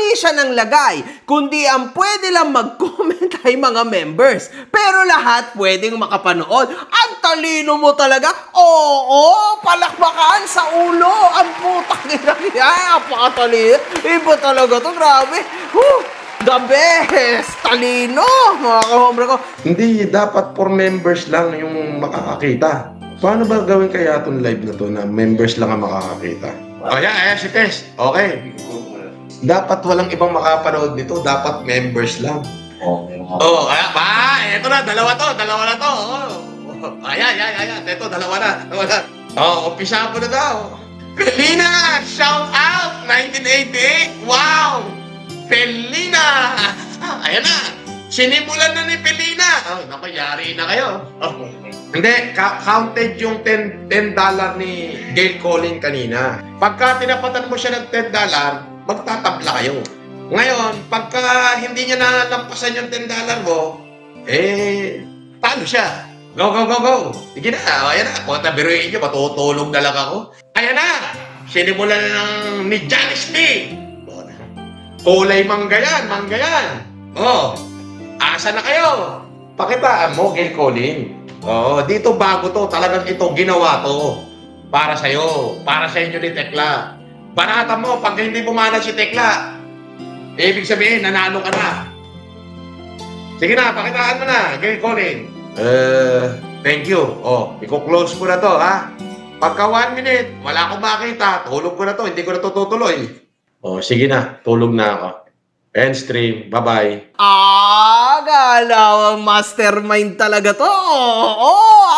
mali siya ng lagay, kundi ang pwede lang mag-comment ay mga members. Pero lahat pwedeng makapanood. Ang talino mo talaga. Oo, palakbakan sa ulo. Ang putang ina niya. Apakatalino. Iba talaga to, grabe. The best! Talino! Mga kahombre ko. Hindi, dapat for members lang yung makakakita. Paano ba gawin kaya itong live na to na members lang ang makakakita? Ayan, si Tess. Okay. Dapat walang ibang makapanood nito. Dapat members lang. Oh, kaya ba? Ito na, dalawa na to. Ayan. Ito, dalawa na. Umpisa mo na daw. Pelina! Shout out! 1988! Wow! Pelina! Ayan na! Sinimulan na ni Pelina! Naku, yari na kayo. Hindi, counted yung $10 ni Gail Collin kanina. Pagka tinapatan mo siya ng $10, magtatabla kayo. Ngayon, pagka hindi niya nalampasan yung $10 mo, talo siya. Go! Sige na, ayan na. Kung tabiruin niyo, matutulog na lang ako. Ayan na! Sinimulan na ni Janice Lee. Kulay mangga yan. Asa na kayo? Pakitaan mo, Gail Collin. Dito bago to. Talagang ito, ginawa to. Para sa'yo. Para sa inyo ni Tekla. Banatan mo, pag hindi bumana si Tekla, ibig sabihin, nanalo ka na. Sige na, pakitaan mo na, Gail Collin. Thank you. I-close ko na to, ha? Pagka 1 minute, wala akong makita. Tulog ko na to, hindi ko na to tutuloy. Sige na, tulog na ako. End stream. Bye-bye. Galawang mastermind talaga to.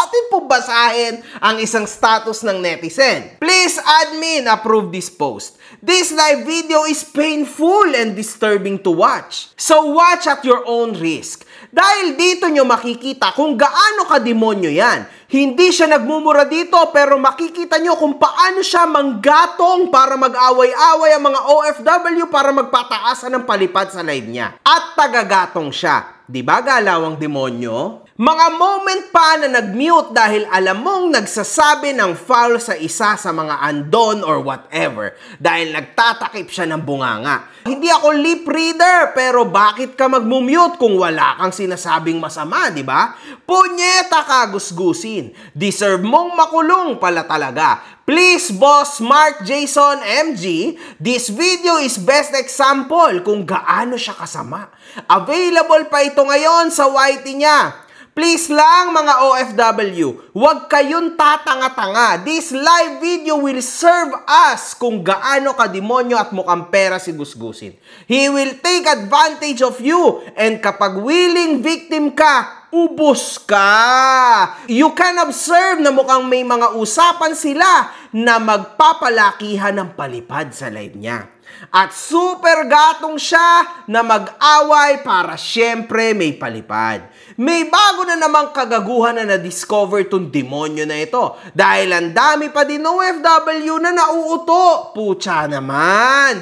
Atin po basahin ang isang status ng netizen. Please, admin, approve this post. This live video is painful and disturbing to watch. So watch at your own risk. Dahil dito nyo makikita kung gaano ka-demonyo yan. Hindi siya nagmumura dito pero makikita nyo kung paano siya manggatong para mag-away-away ang mga OFW para magpataasan ng palipad sa live niya. At tagagatong siya. Diba galawang demonyo? Mga moment pa na nag-mute dahil alam mong nagsasabi ng foul sa isa sa mga andon or whatever dahil nagtatakip siya ng bunganga. Hindi ako lip reader pero bakit ka mag-mute kung wala kang sinasabing masama, di ba? Punyeta ka gusgusin. Deserve mong makulong pala talaga. Please, Boss Mark Jason MG, this video is best example kung gaano siya kasama. Available pa ito ngayon sa YT niya. Please lang mga OFW, huwag kayong tatanga-tanga. This live video will serve us kung gaano ka-demonyo at mukhang pera si Gusgusin. He will take advantage of you and kapag willing victim ka, ubos ka. You can observe na mukhang may mga usapan sila na magpapalakihan ng palipad sa live niya. At super gatong siya na mag-away para syempre may palipad. May bago na namang kagaguhan na na-discover tong demonyo na ito. Dahil ang dami pa din OFW na nauuto. Pucha naman.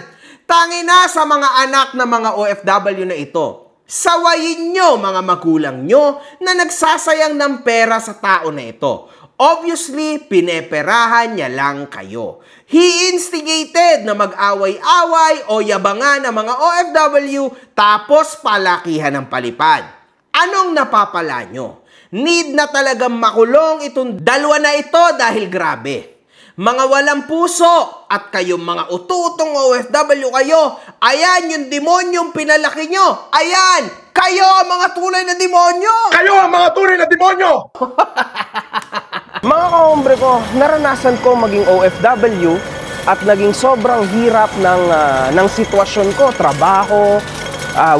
Tangi na sa mga anak na mga OFW na ito. Sawayin nyo mga magulang nyo na nagsasayang ng pera sa tao na ito. Obviously, pineperahan niya lang kayo. He instigated na mag-away-away o yabangan ng mga OFW tapos palakihan ng palipad. Anong napapala nyo? Need na talagang makulong itong dalawa na ito dahil grabe. Mga walang puso at kayong mga ututong OFW kayo, ayan yung demonyong pinalaki nyo. Ayan, kayo ang mga tunay na demonyo. Kayo ang mga tunay na demonyo! Mga kahombre ko, naranasan ko maging OFW at naging sobrang hirap ng sitwasyon ko, trabaho,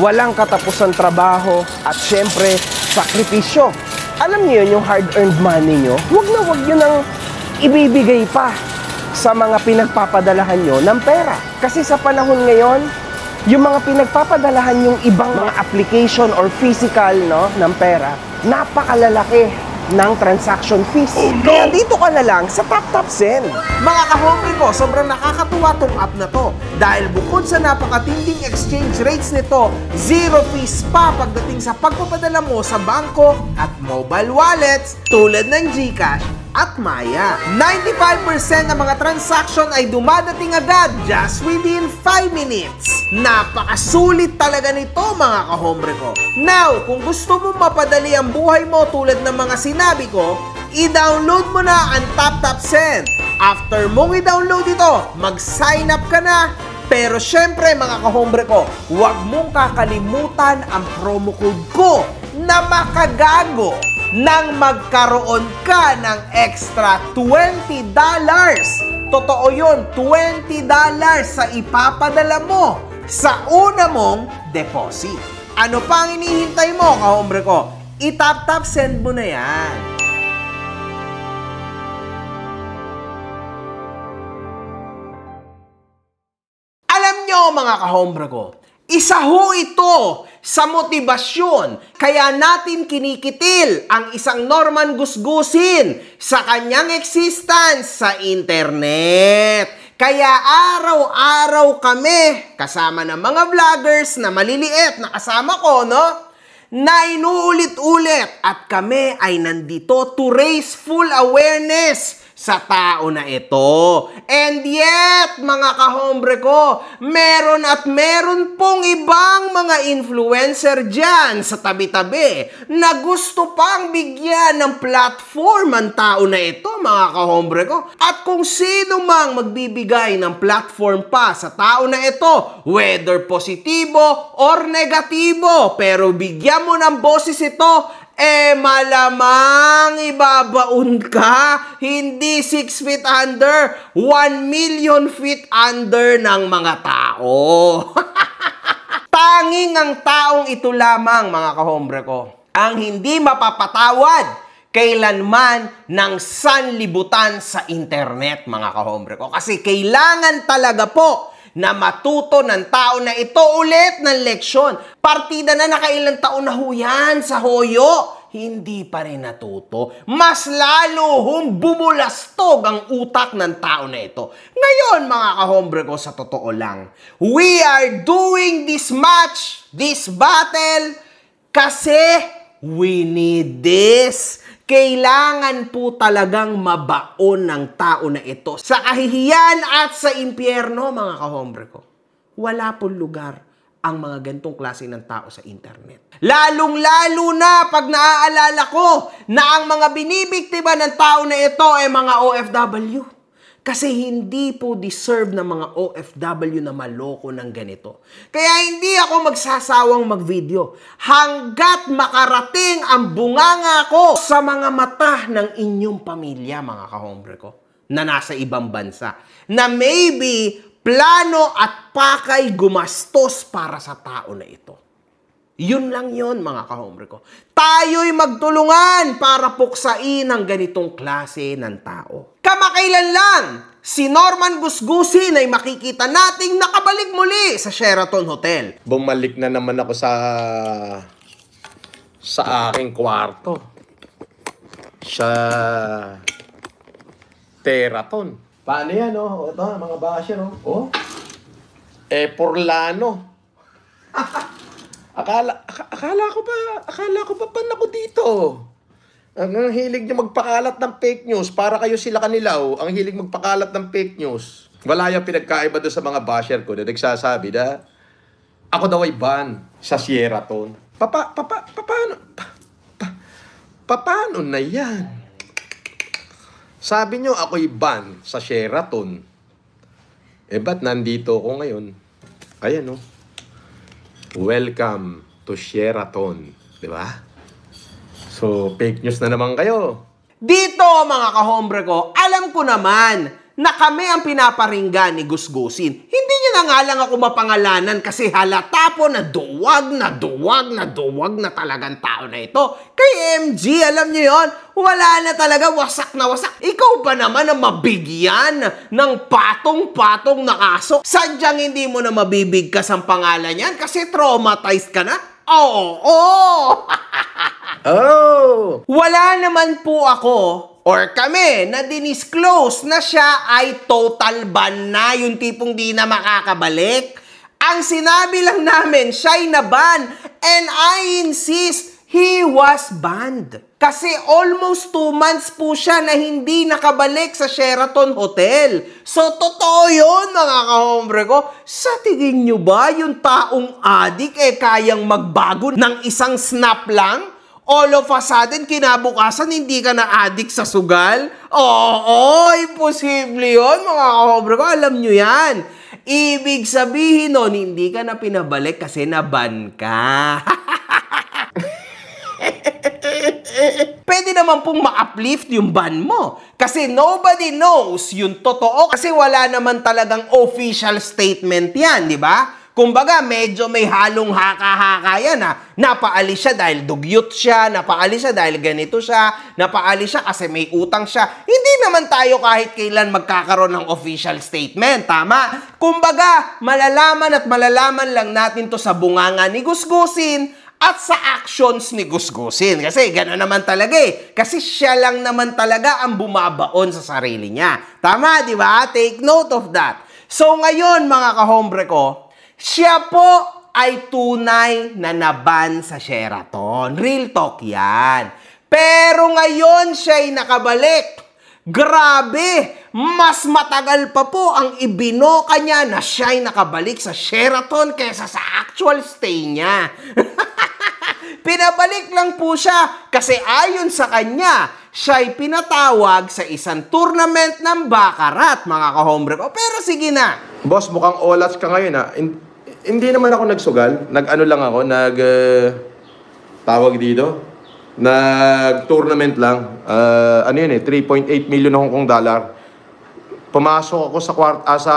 walang katapusan trabaho at syempre sakripisyo. Alam niyo yung hard-earned money nyo, wag nyo nang ibibigay pa sa mga pinagpapadalahan nyo ng pera. Kasi sa panahon ngayon, yung mga pinagpapadalahan yung ibang mga application or physical ng pera, napakalalaki ng transaction fees. Kaya dito ka na lang sa TapTapSend. Mga kahombre ko, sobrang nakakatuwa tong app na to. Dahil bukod sa napakatinding exchange rates nito, zero fees pa pagdating sa pagpapadala mo sa bangko at mobile wallets tulad ng GCash at Maya. 95% ng mga transaction ay dumadating agad just within 5 minutes. Napakasulit talaga nito mga kahombre ko. Now, kung gusto mo mapadali ang buhay mo tulad ng mga sinabi ko, i-download mo na ang TapTapSend. After mong i-download ito, mag-sign up ka na. Pero syempre mga kahombre ko, huwag mong kakalimutan ang promo code ko na makagago nang magkaroon ka ng extra $20. Totoo yun, $20 sa ipapadala mo sa una mong deposit. Ano pa ang inihintay mo, kahombre ko? I-tap-tap-send mo na yan. Alam nyo mga kahombre ko, isa ho ito sa motibasyon kaya natin kinikitil ang isang Norman Gusgusin sa kanyang existence sa internet. Kaya araw-araw kami, kasama ng mga vloggers na maliliit na kasama ko, no? Na inuulit-ulit at kami ay nandito to raise full awareness sa tao na ito. And yet, mga kahombre ko, meron pong ibang mga influencer dyan sa tabi-tabi na gusto pang bigyan ng platform ang tao na ito, mga kahombre ko. At kung sino mang magbibigay ng platform pa sa tao na ito, whether positibo or negatibo, pero bigyan mo ng boses ito, malamang ibabaon ka, hindi 6 feet under, 1 million feet under ng mga tao. Tanging ang taong ito lamang, mga kahombre ko, ang hindi mapapatawad kailanman ng sanlibutan sa internet, mga kahombre ko. Kasi kailangan talaga po na matuto ng tao na ito ulit ng leksyon. Partida na nakailang taon na ho yan sa hoyo. Hindi pa rin natuto. Mas lalo hong bumulastog ang utak ng tao na ito. Ngayon, mga kahombre ko, sa totoo lang, we are doing this match, this battle, kasi we need this. Kailangan po talagang mabaon ng tao na ito sa kahihiyan at sa impyerno, mga kahombre ko. Wala pong lugar ang mga gantong klase ng tao sa internet. Lalong-lalo na pag naaalala ko na ang mga binibiktima ng tao na ito ay mga OFW. Kasi hindi po deserve ng mga OFW na maloko ng ganito. Kaya hindi ako magsasawang mag-video hanggat makarating ang bunganga ko sa mga mata ng inyong pamilya, mga kahombre ko, na nasa ibang bansa, na maybe plano at pakay gumastos para sa tao na ito. Yun lang yun, mga kahombre ko. Tayo'y magtulungan para puksain ang ganitong klase ng tao. Kamakailan lang, si Norman Gusgusin ay makikita nating nakabalik muli sa Sheraton Hotel. Bumalik na naman ako sa aking kwarto. Sa Sheraton. Paano yan, oh? Ito, mga basher, oh. Porlano. Akala ko ba pan ako dito? Ang hilig niyo magpakalat ng fake news para kayo sila kanilaw. Ang hilig magpakalat ng fake news. Wala yung pinagkaiba doon sa mga basher ko na nagsasabi na ako daw ay ban sa Sheraton. Paano na yan? Sabi nyo ako'y ban sa Sheraton. Ba't nandito ako ngayon? Ayan, oh. Welcome to Sheraton. Diba? So, fake news na naman kayo. Dito, mga kahombre ko, alam ko naman na kami ang pinaparinggan ni Gusgusin. Hindi niya na nga lang ako mapangalanan kasi halata po na duwag na talagang tao na ito. Kay MG, alam niyo yon, wala na talaga, wasak na wasak. Ikaw ba naman ang mabigyan ng patong-patong na kaso? Sadyang hindi mo na mabibigkas ang pangalan yan kasi traumatized ka na? Oo. Wala naman po ako or kami na dinisclose na siya ay total ban na, yung tipong di na makakabalik. Ang sinabi lang namin, siya'y naban. And I insist, he was banned. Kasi almost 2 months po siya na hindi nakabalik sa Sheraton Hotel. So, totoo yun, mga kahombre ko. Sa tingin nyo ba yung taong adik kayang magbago ng isang snap lang? All of a sudden, kinabukasan, hindi ka na adik sa sugal? Oo, imposible yun, mga kahombre ko. Alam nyo yan. Ibig sabihin nun, hindi ka na pinabalik kasi naban ka. Pwede naman pong ma-uplift yung ban mo. Kasi nobody knows yung totoo. Kasi wala naman talagang official statement yan, di ba? Kumbaga, medyo may halong haka-haka yan ha. Napaalis siya dahil dugyot siya, napaalis siya dahil ganito siya, napaalis siya kasi may utang siya. Hindi naman tayo kahit kailan magkakaroon ng official statement, tama? Kumbaga, malalaman at malalaman lang natin to sa bunganga ni Gusgusin at sa actions ni Gusgusin. Kasi gano'n naman talaga eh. Kasi siya lang naman talaga ang bumabaon sa sarili niya. Tama, di ba? Take note of that. So ngayon, mga kahombre ko, siya po ay tunay na naban sa Sheraton. Real talk yan. Pero ngayon siya ay nakabalik. Grabe! Mas matagal pa po ang ibinoka niya na siya ay nakabalik sa Sheraton kaysa sa actual stay niya. Pinabalik lang po siya kasi ayon sa kanya, siya ay pinatawag sa isang tournament ng baccarat, mga kahombre ko. Pero sige na. Boss, mukhang olas ka ngayon ha. Hindi naman ako nagsugal. Nag-ano lang ako, tawag dito. Nag-tournament lang. Ano yun eh, 3.8 million Hong Kong dollar. Pumasok ako sa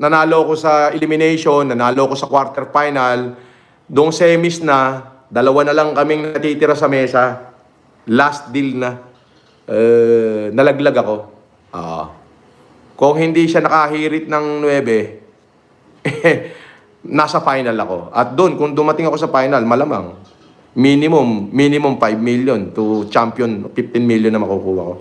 nanalo ko sa elimination, nanalo ko sa quarterfinal. Doong semis na, 2 na lang kaming natitira sa mesa. Last deal na. Nalaglag ako. Kung hindi siya nakahirit ng 9, nasa final ako. At doon, kung dumating ako sa final, malamang, minimum 5 million to champion, 15 million na makukuha ko.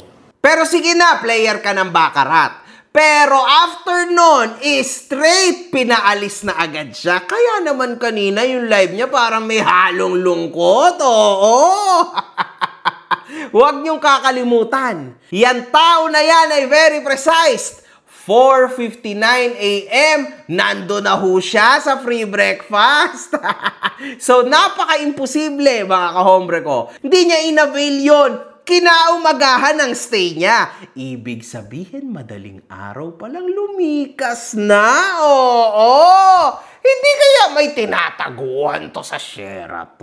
Pero sige na, player ka ng baccarat. Pero after nun, straight pinaalis na agad siya. Kaya naman kanina yung live niya parang may halong lungkot. Oo. Huwag niyong kakalimutan. Yan tao na yan ay very precise. 4:59 a.m., nando na ho siya sa free breakfast. So, napaka-imposible, mga kahombre ko. Hindi niya inavail yun. Kinaumagahan ang stay niya. Ibig sabihin, madaling araw palang lumikas na. Oo. Hindi kaya may tinataguan to sa Sheraton?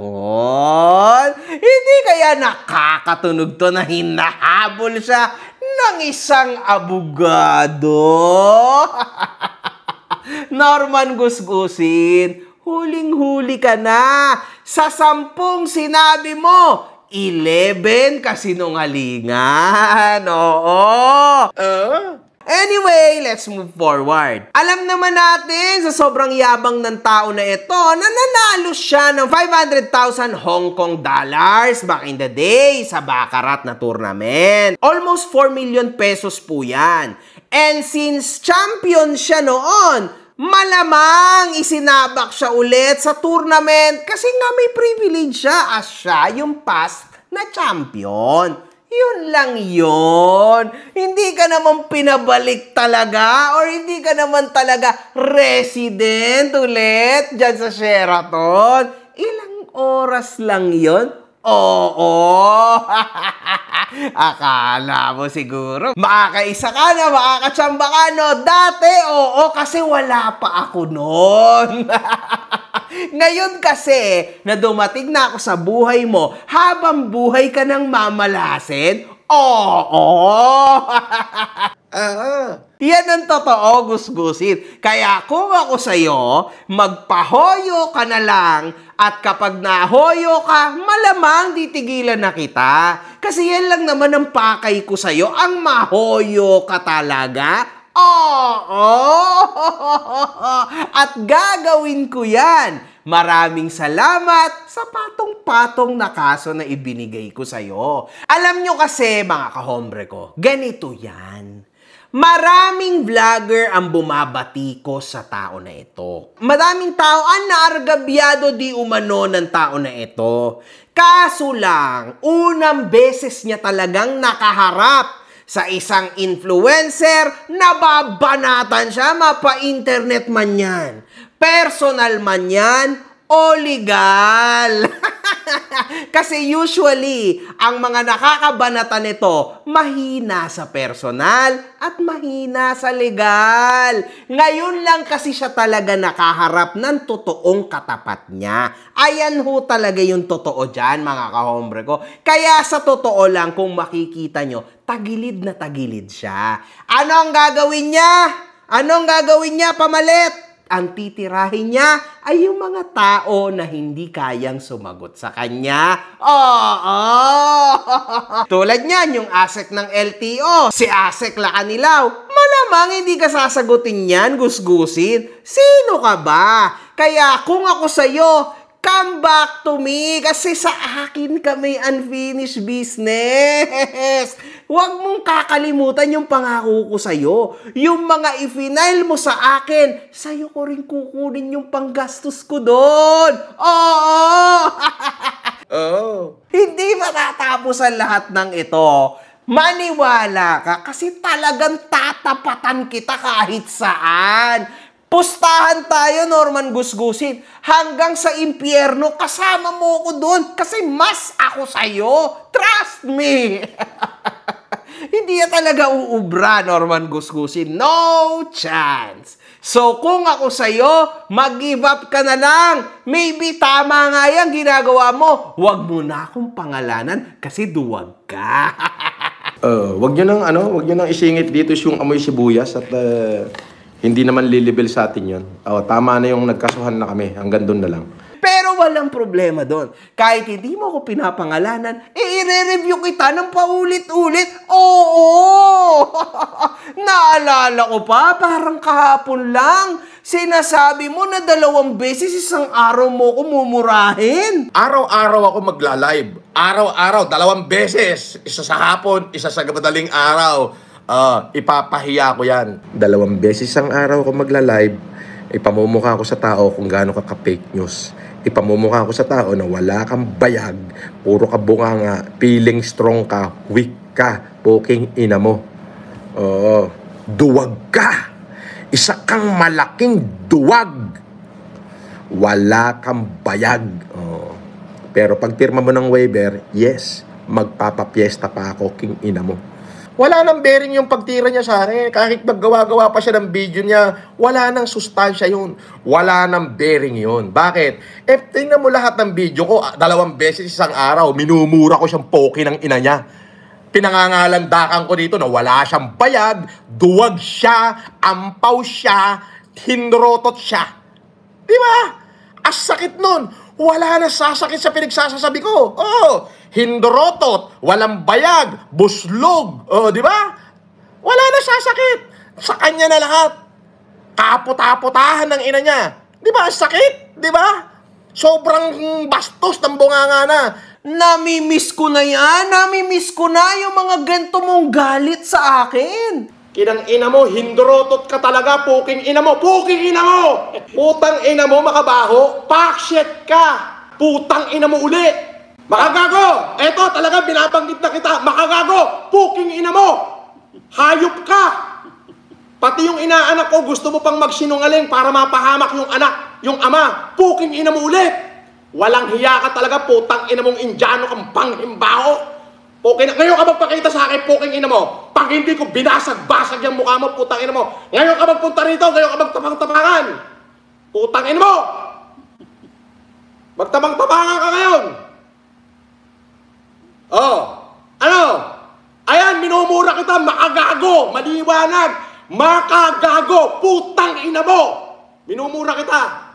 Hindi kaya nakakatunog to na hinahabol siya ng isang abogado? Norman Gusgusin, huling-huli ka na. Sa 10 sinabi mo, 11 kasinungalingan. Oo. Anyway, let's move forward. Alam naman natin sa sobrang yabang ng tao na ito na nanalo siya ng 500,000 Hong Kong dollars back in the day sa baccarat na tournament. Almost 4 million pesos po yan. And since champion siya noon, malamang isinabak siya ulit sa tournament kasi nga may privilege siya as siya yung past na champion. Yun lang yun. Hindi ka naman pinabalik talaga or hindi ka naman talaga resident ulit dyan sa Sheraton. Ilang oras lang yun? Oo. Akala mo siguro makakaisa ka na, makakatsamba ka, no? Dati, oo, kasi wala pa ako noon. Ngayon kasi, na dumating na ako sa buhay mo, habang buhay ka ng mamalasin, oo. Yan ang totoo, Gusgusin. Kaya kung ako sa'yo, magpahoyo ka na lang at kapag nahoyo ka, malamang titigilan na kita. Kasi yan lang naman ang pakay ko sa'yo, ang mahoyo ka talaga. Oo! At gagawin ko yan. Maraming salamat sa patong-patong na kaso na ibinigay ko sa'yo. Alam nyo kasi, mga kahombre ko, ganito yan. Maraming vlogger ang bumabati ko sa tao na ito. Maraming tao ang naargabyado di umano ng tao na ito. Kaso lang, unang beses niya talagang nakaharap sa isang influencer, nababanatan siya, mapa-internet man yan, personal man yan, o legal. Kasi usually, ang mga nakakabanatan nito, mahina sa personal at mahina sa legal. Ngayon lang kasi siya talaga nakaharap ng totoong katapat niya. Ayan ho talaga yung totoo dyan, mga kahombre ko. Kaya sa totoo lang, kung makikita nyo, tagilid na tagilid siya. Ano ang gagawin niya? Ano ang gagawin niya, pamalit? Ang titirahin niya ay yung mga tao na hindi kayang sumagot sa kanya. Oo! Tulad niyan, yung ASEC ng LTO. Si ASEC Lacanilaw. Malamang hindi ka sasagutin yan, gusgusin. Sino ka ba? Kaya kung ako sa'yo, come back to me kasi sa akin ka may unfinished business. Huwag mong kakalimutan yung pangako ko sa'yo. Yung mga i-final mo sa akin, sa'yo ko rin kukunin yung panggastos ko doon. Oo! Oh. Hindi matatapos ang lahat ng ito. Maniwala ka kasi talagang tatapatan kita kahit saan. Pustahan tayo, Norman Gusgusin. Hanggang sa impyerno, kasama mo ko doon kasi mas ako sa'yo. Trust me! Hindi yan talaga uubra, Norman Gusgusin. No chance! So, kung ako sa'yo, mag-give up ka na lang. Maybe tama nga yan ginagawa mo. Huwag mo na akong pangalanan kasi duwag ka. Wag nyo nang isingit dito yung amoy sibuyas at hindi naman lilibel sa atin yun. Tama na yung nagkasuhan na kami. Hanggang doon na lang. Pero walang problema doon. Kahit hindi mo ko pinapangalanan, i-re-review kita ng paulit-ulit. Oo! Naalala ko pa, parang kahapon lang. Sinasabi mo na 2 beses isang araw mo ko mumurahin. Araw-araw ako magla-live. Araw-araw, 2 beses. Isa sa hapon, isa sa madaling araw. Ipapahiya ko yan. 2 beses ang araw ko magla-live, ipamumukha ko sa tao kung gaano ka fake news. Ipamumukha ko sa tao na wala kang bayag, puro ka bunganga, feeling strong ka, weak ka, poking ina mo. Duwag ka. Isa kang malaking duwag. Wala kang bayag. Pero pag pirma mo ng waiver, yes, magpapapiesta pa ako, king ina mo. Wala nang bearing yung pagtira niya sa akin. Kahit maggawa-gawa pa siya ng video niya, wala nang sustansya yun. Wala nang bearing yun. Bakit? Tingnan mo lahat ng video ko, 2 beses isang araw, minumura ko siyang poki ng ina niya. Pinangangalandakan ko dito na wala siyang bayag, duwag siya, ampaw siya, hinrotot siya. Di ba? As sakit nun. Wala na sasakit sa pinagsasasabi ko. Hindrotot, walang bayag, buslog. Di ba? Wala na sasakit. Sa kanya na lahat. Kaput-aputahan ng ina niya. Di ba? Sakit. Di ba? Sobrang bastos ng bunganga na. Namimiss ko na yan. Namimiss ko na yung mga ganito mong galit sa akin. Kinang ina mo, hindrotot ka talaga, puking ina mo, puking ina mo! Putang ina mo, makabaho, pakshit ka! Putang ina mo uli! Makagago! Eto, talaga binabanggit na kita, makagago! Puking ina mo! Hayop ka! Pati yung inaanak ko, gusto mo pang magsinungaling para mapahamak yung anak, yung ama, puking ina mo ulit! Walang hiya ka talaga, putang ina mong Indiano kang panghimbaho! Okay na, ngayon ka magpakita sa akin, puking ina mo. Pag hindi ko binasag-basag yung mukha mo, putang ina mo. Ngayon ka magpunta rito, ngayon ka magtapang-tapangan. Putang ina mo. Magtapang-tapangan ka ngayon. Ano? Ayan, minumura kita, makagago, maliwanag. Makagago, putang ina mo. Minumura kita.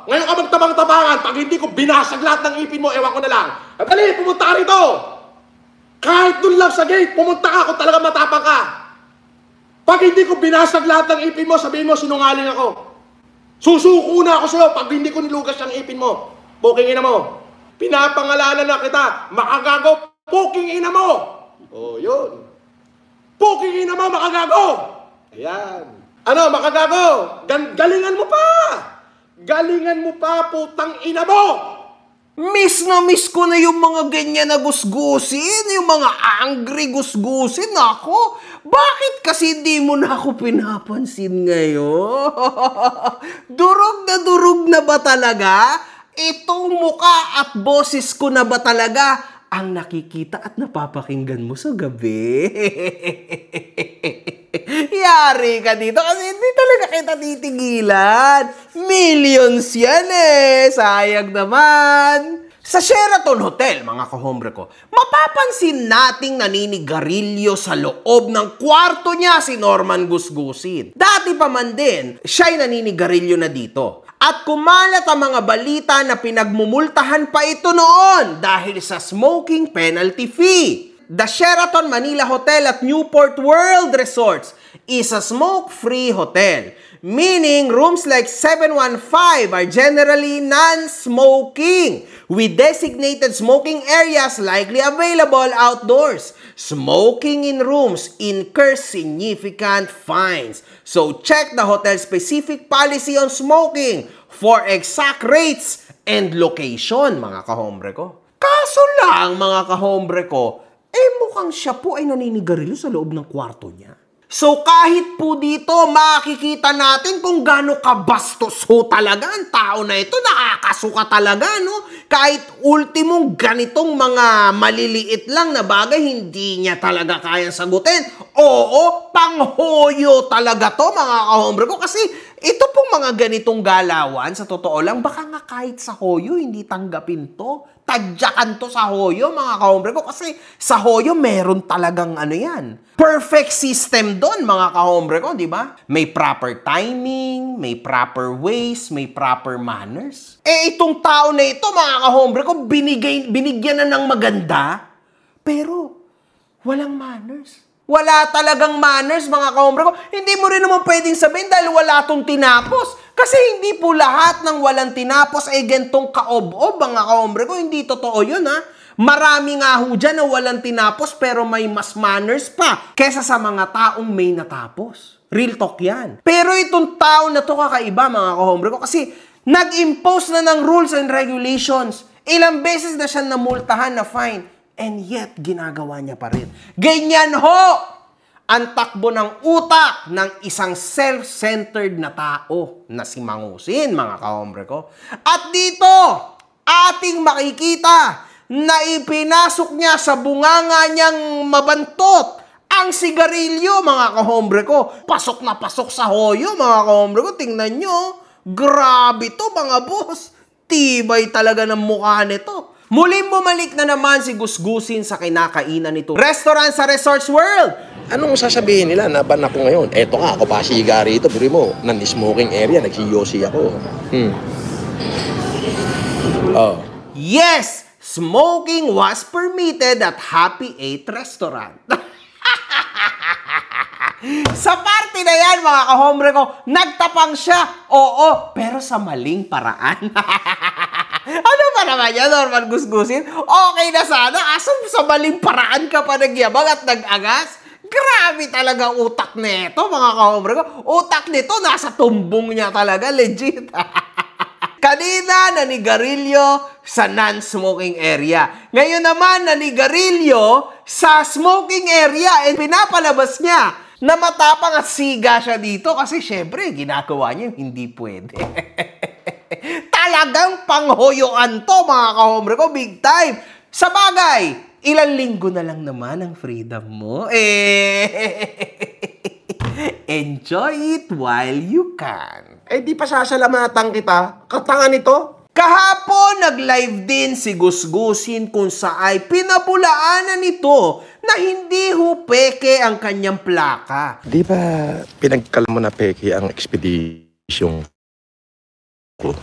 Ngayon ka magtabang-tabangan, pag hindi ko binasag lahat ng ipin mo, ewan ko na lang. Dali, pumunta ka rito. Kahit dun lang sa gate, pumunta ka kung talaga matapang ka. Pag hindi ko binasag lahat ng ipin mo, sabihin mo, sinungaling ako. Susuko na ako sa'yo pag hindi ko nilugas ang ipin mo. Puking ina mo. Pinapangalanan na kita, makagago, puking ina mo. Oh, yun. Puking ina mo, makagago! Ayan. Ano, makagago? Galingan mo pa! Galingan mo pa, putang ina mo! Miss na miss ko na yung mga ganyan na gusgusin, yung mga angry gusgusin. Ako, bakit kasi di mo na ako pinapansin ngayon? Durog na ba talaga? Itong muka at boses ko na ba talaga ang nakikita at napapakinggan mo sa gabi? Yari ka dito kasi hindi talaga kita titigilan. Millions yan sayang naman. Sa Sheraton Hotel, mga kahombre ko, mapapansin nating naninigarilyo sa loob ng kwarto niya si Norman Gusgusin. Dati pa man din, siya'y naninigarilyo na dito. At kumalat ang mga balita na pinagmumultahan pa ito noon dahil sa smoking penalty fee. The Sheraton Manila Hotel at Newport World Resorts is a smoke-free hotel, meaning rooms like 715 are generally non-smoking, with designated smoking areas likely available outdoors. Smoking in rooms incurs significant fines. So check the hotel-specific policy on smoking for exact rates and location, mga kahombre ko. Kaso lang, mga kahombre ko, mukhang siya po ay naninigarilyo sa loob ng kwarto niya. So kahit po dito, makikita natin kung gaano kabastos ho talaga ang tao na ito. Nakakasuka talaga, no? Kahit ultimong ganitong mga maliliit lang na bagay, hindi niya talaga kayang sagutin. Oo, panghoyo talaga to, mga kahombre ko. Kasi ito pong mga ganitong galawan, sa totoo lang, baka nga kahit sa hoyo, hindi tanggapin to. Tadyakan to sa hoyo, mga kahombre ko. Kasi sa hoyo, meron talagang ano yan. Perfect system doon, mga kahombre ko, di ba? May proper timing, may proper ways, may proper manners. Itong tao na ito, mga kahombre ko, binigyan na ng maganda, pero walang manners. Wala talagang manners, mga kahombre ko. Hindi mo rin naman pwedeng sabihin dahil wala tong tinapos. Kasi hindi po lahat ng walang tinapos ay gantong kaob-ob, mga kahombre ko. Hindi totoo yun, ha? Marami nga ho dyan na walang tinapos pero may mas manners pa kesa sa mga taong may natapos. Real talk yan. Pero itong tao na to kakaiba, mga kahombre ko, kasi nag-impose na ng rules and regulations. Ilang beses na siya namultahan na fine. And yet, ginagawa niya pa rin. Ganyan ho ang takbo ng utak ng isang self-centered na tao na si Mangusin, mga kahombre ko. At dito, ating makikita na ipinasok niya sa bunganga niyang mabantot ang sigarilyo, mga kahombre ko. Pasok na pasok sa hoyo, mga kahombre ko. Tingnan nyo, grabe to, mga boss. Tibay talaga ng mukha nito. Muling bumalik na naman si Gusgusin sa kinakainan nito restaurant sa Resorts World. Anong sasabihin nila na ban ako ngayon? Eto nga, ako pa siga rito, biro mo, non-smoking area, nagsiyosi ako. Oh. Yes! Smoking was permitted at Happy 8 Restaurant. Sa party na yan, mga kahombre ko, nagtapang siya. Oo, pero sa maling paraan. Ano ba naman yan, Norman Gusgusin? Okay na sana, aso sa maling paraan ka pa nagyabang at nag-agas? Grabe talaga utak nito, mga kahombre ko. Utak nito, nasa tumbong niya talaga, legit. Kanina, nanigarilyo sa non-smoking area. Ngayon naman, nanigarilyo sa smoking area and pinapalabas niya na matapang at siga siya dito kasi syempre, ginagawa niya hindi pwede. Talagang panghoyoan to, mga kahombre ko, big time. Sa bagay, ilang linggo na lang naman ang freedom mo. Enjoy it while you can. Di pa sasalamatan kita. Katanga nito. Kahapon, nag-live din si Gusgusin kung saan pinabulaanan nito na hindi ho peke ang kanyang plaka. Di ba pinagkala mo na peke ang expedition ko?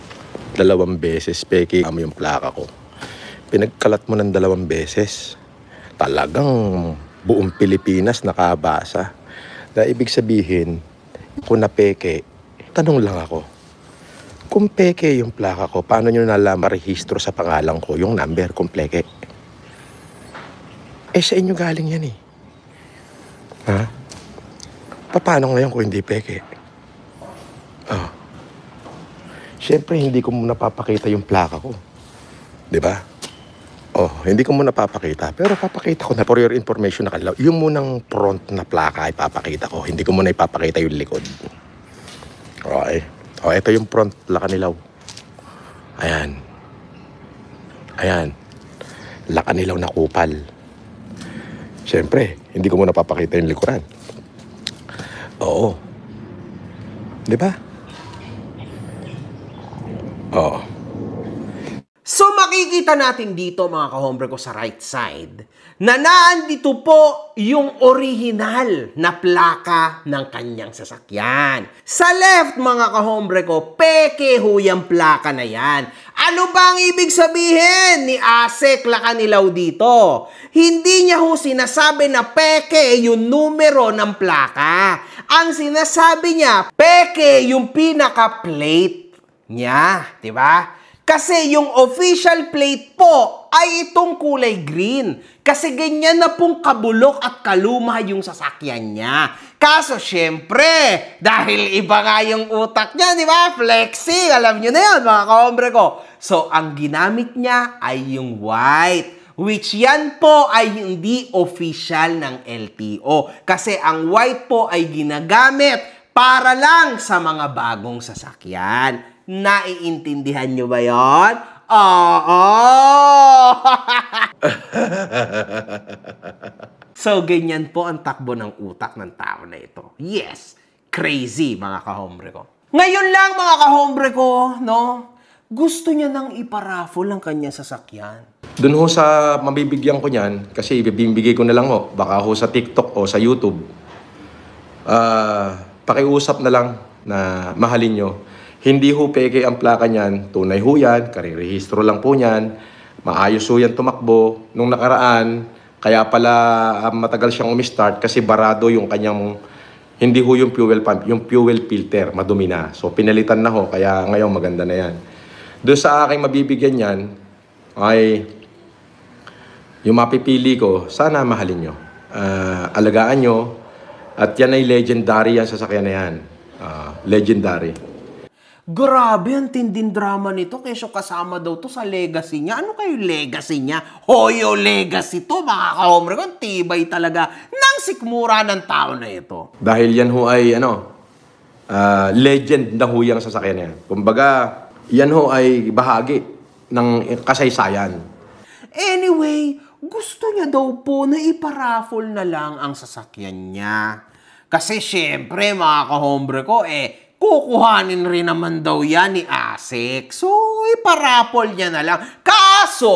2 beses peke ang yung plaka ko. Pinagkalat mo ng 2 beses. Talagang buong Pilipinas nakabasa. Na ibig sabihin, kung na peke, tanong lang ako. Kung peke yung plaka ko, paano nyo nalaman marehistro sa pangalan ko yung number kung peke? Eh, sa inyo galing yan eh. Ha? Paano ngayon kung hindi peke? Oh. Siyempre, hindi ko muna papakita yung plaka ko. Di ba? Oh, hindi ko muna papakita. Pero papakita ko na for your information na kalaw. Yung munang front na plaka ay papakita ko. Hindi ko muna ipapakita yung likod. Okay. Oh, ito yung front Lakanilaw. Ayan. Ayan. Lakanilaw na kupal. Siyempre, hindi ko muna papakita yung likuran. Oo. Di ba? Oo. So makikita natin dito mga kahombre ko sa right side na naandito po yung original na plaka ng kanyang sasakyan. Sa left mga kahombre ko, peke ho yung plaka na yan. Ano ba ang ibig sabihin ni Asek Lakanilaw dito? Hindi niya ho sinasabi na peke yung numero ng plaka. Ang sinasabi niya, peke yung pinaka-plate niya, di ba? Kasi yung official plate po ay itong kulay green. Kasi ganyan na pong kabulok at kaluma yung sasakyan niya. Kaso syempre, dahil iba nga yung utak niya, di ba? Flexing, alam nyo na yun mga kahombre ko. So, ang ginamit niya ay yung white. Which yan po ay hindi official ng LTO. Kasi ang white po ay ginagamit para lang sa mga bagong sasakyan. Naiintindihan nyo ba yun? Oo! So, ganyan po ang takbo ng utak ng tao na ito. Yes! Crazy, mga kahombre ko. Ngayon lang, mga kahombre ko, no? Gusto niya nang iparaffle ang kanyang sasakyan. Doon ho sa mabibigyan ko niyan, kasi ibibigay ko na lang ho, baka ho sa TikTok o sa YouTube, pakiusap na lang na mahalin nyo. Hindi ho peke ang plaka niyan, tunay ho yan, karirehistro lang po niyan, maayos ho yan tumakbo. Nung nakaraan, kaya pala matagal siyang umistart kasi barado yung kanyang, hindi ho yung fuel pump, yung fuel filter, madumi na. So pinalitan na ho, kaya ngayon maganda na yan. Doon sa aking mabibigyan niyan, ay yung mapipili ko, sana mahalin nyo. Alagaan nyo, at yan ay legendary yan, sasakyan na yan. Legendary. Grabe, ang tinding drama nito. Kesyo kasama daw to sa legacy niya. Ano kayo legacy niya? Hoyo legacy to, mga kahombre ko. Ang tibay talaga ng sikmura ng tao na ito. Dahil yan ho ay, legend na ho yung sasakyan na yan. Kumbaga, yan ho ay bahagi ng kasaysayan. Anyway, gusto niya daw po na iparaffle na lang ang sasakyan niya. Kasi syempre, mga kahombre ko, kukuhanin rin naman daw yan ni Asek. So, iparaffle niya na lang. Kaso,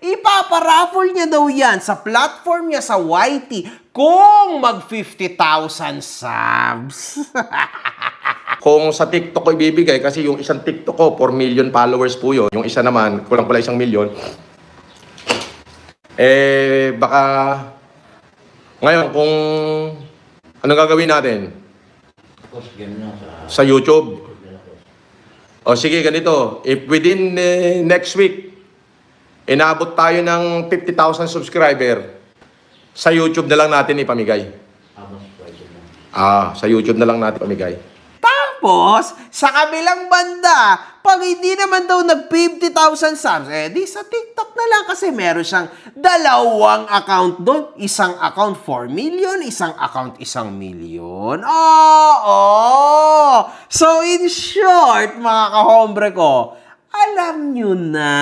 ipaparaffle niya daw yan sa platform niya sa YT kung mag 50,000 subs. Kung sa TikTok ko ibibigay, kasi yung isang TikTok ko, 4 million followers po yun. Yung isa naman, kulang-kulang 1 million. Baka, ngayon, kung ano gagawin natin? Sa YouTube. O sige, ganito. If within next week, inaabot tayo ng 50,000 subscriber, sa YouTube na lang natin ipamigay. Sa YouTube na lang natin ipamigay. Tapos, sa kabilang banda, pag hindi naman daw nag 50,000 subs, di sa TikTok na lang kasi meron siyang 2 account doon. Isang account 4 million, isang account 1 million. So, in short, mga kahombre ko, alam nyo na.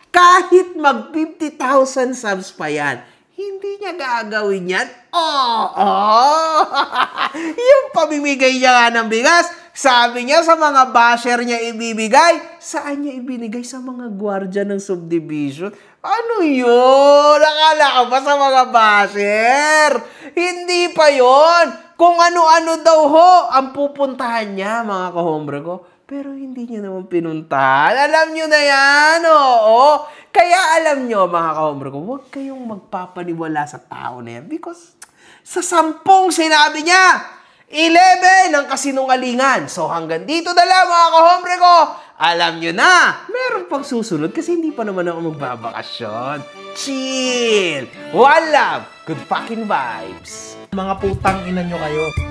Kahit mag 50,000 subs pa yan, hindi niya gagawin yan. Yung pamimigay niya nga ng bigas, sabi niya sa mga basher niya ibibigay. Saan niya ibinigay? Sa mga gwardya ng subdivision. Ano yun? Nakala ka ba sa mga basher? Hindi pa yon. Kung ano-ano daw ho ang pupuntahan niya, mga kahombre ko. Pero hindi niya naman pinuntahan. Alam niyo na yan, oo. Kaya alam niyo, mga kahombre ko, huwag kayong magpapaniwala sa tao na yan. Because sa 10 sinabi niya, 11 ang kasinungalingan. So hanggang dito na lang, mga kahombre ko. Alam niyo na, meron pang susunod kasi hindi pa naman ako magbabakasyon. Chill! One love! Good fucking vibes! Mga putang ina nyo kayo.